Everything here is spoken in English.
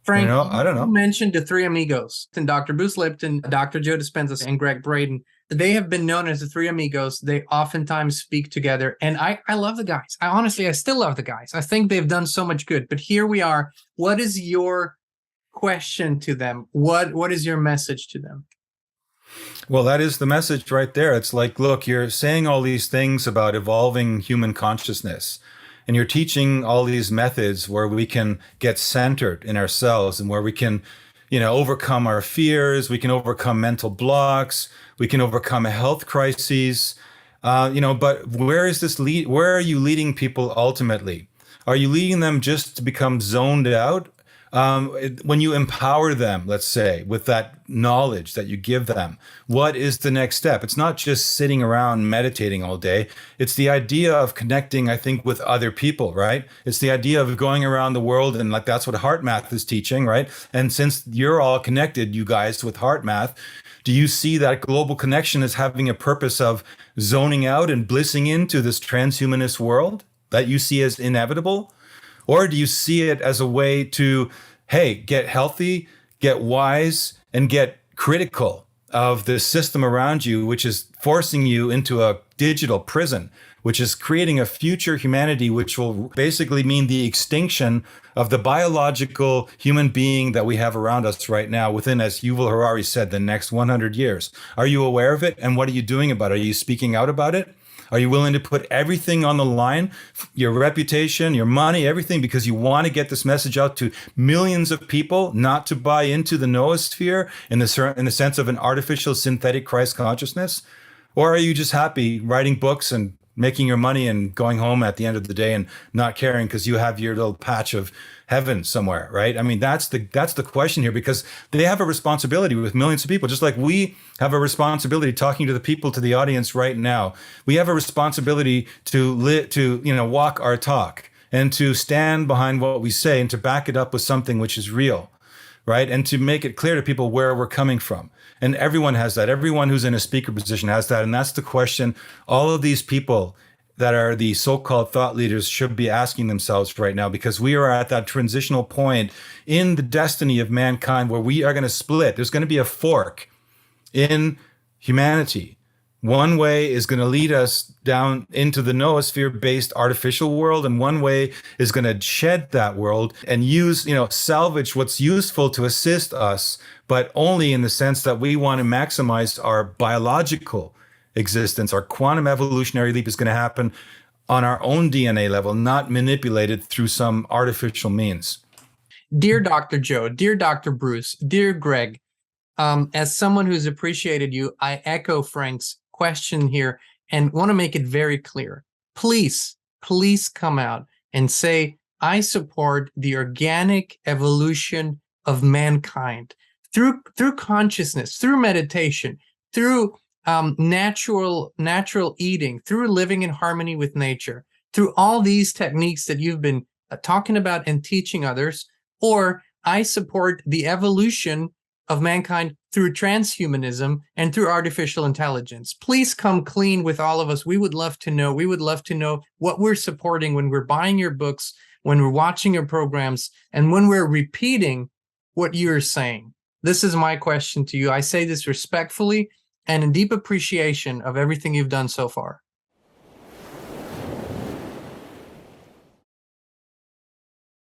Frank, I don't you know. mentioned the three amigos, and Dr. Bruce Lipton, Dr. Joe Dispenza, and Gregg Braden. They have been known as the three amigos. They oftentimes speak together, and I love the guys. I still love the guys. I think they've done so much good. But here we are. What is your question to them? What is your message to them? Well, that is the message right there. It's like, look, you're saying all these things about evolving human consciousness, and you're teaching all these methods where we can get centered in ourselves and where we can, overcome our fears, we can overcome mental blocks, we can overcome health crises. But where is this lead? Where are you leading people ultimately? Are you leading them just to become zoned out? When you empower them, let's say, with that knowledge that you give them, what is the next step? It's not just sitting around meditating all day. It's the idea of connecting, I think, with other people, right? It's the idea of going around the world, and like that's what heart math is teaching, right? And since you're all connected, you guys, with heart math, do you see that global connection as having a purpose of zoning out and blissing into this transhumanist world that you see as inevitable? Or do you see it as a way to, hey, get healthy, get wise, and get critical of the system around you, which is forcing you into a digital prison, which is creating a future humanity, which will basically mean the extinction of the biological human being that we have around us right now within, as Yuval Harari said, the next 100 years. Are you aware of it? And what are you doing about it? Are you speaking out about it? Are you willing to put everything on the line, your reputation, your money, everything, because you want to get this message out to millions of people, not to buy into the noosphere in the sense of an artificial synthetic Christ consciousness? Or are you just happy writing books and making your money and going home at the end of the day and not caring because you have your little patch of heaven somewhere, right? I mean, that's the question here, because they have a responsibility with millions of people, just like we have a responsibility talking to the people, to the audience right now. We have a responsibility to walk our talk and to stand behind what we say and to back it up with something which is real, right? And to make it clear to people where we're coming from. And everyone has that. Everyone who's in a speaker position has that. And that's the question all of these people that are the so-called thought leaders should be asking themselves right now, because we are at that transitional point in the destiny of mankind where we are going to split. There's going to be a fork in humanity. One way is going to lead us down into the noosphere-based artificial world, and one way is going to shed that world and use, salvage what's useful to assist us, but only in the sense that we want to maximize our biological existence. Our quantum evolutionary leap is going to happen on our own DNA level, not manipulated through some artificial means. Dear Dr. Joe, dear Dr. Bruce, dear Gregg, as someone who's appreciated you, I echo Frank's question here and want to make it very clear. Please come out and say, I support the organic evolution of mankind through consciousness, through meditation, through natural eating, through living in harmony with nature, through all these techniques that you've been talking about and teaching others. Or I support the evolution of mankind through transhumanism and through artificial intelligence. Please come clean with all of us. We would love to know. We would love to know what we're supporting when we're buying your books, when we're watching your programs, and when we're repeating what you're saying. This is my question to you. I say this respectfully and in deep appreciation of everything you've done so far.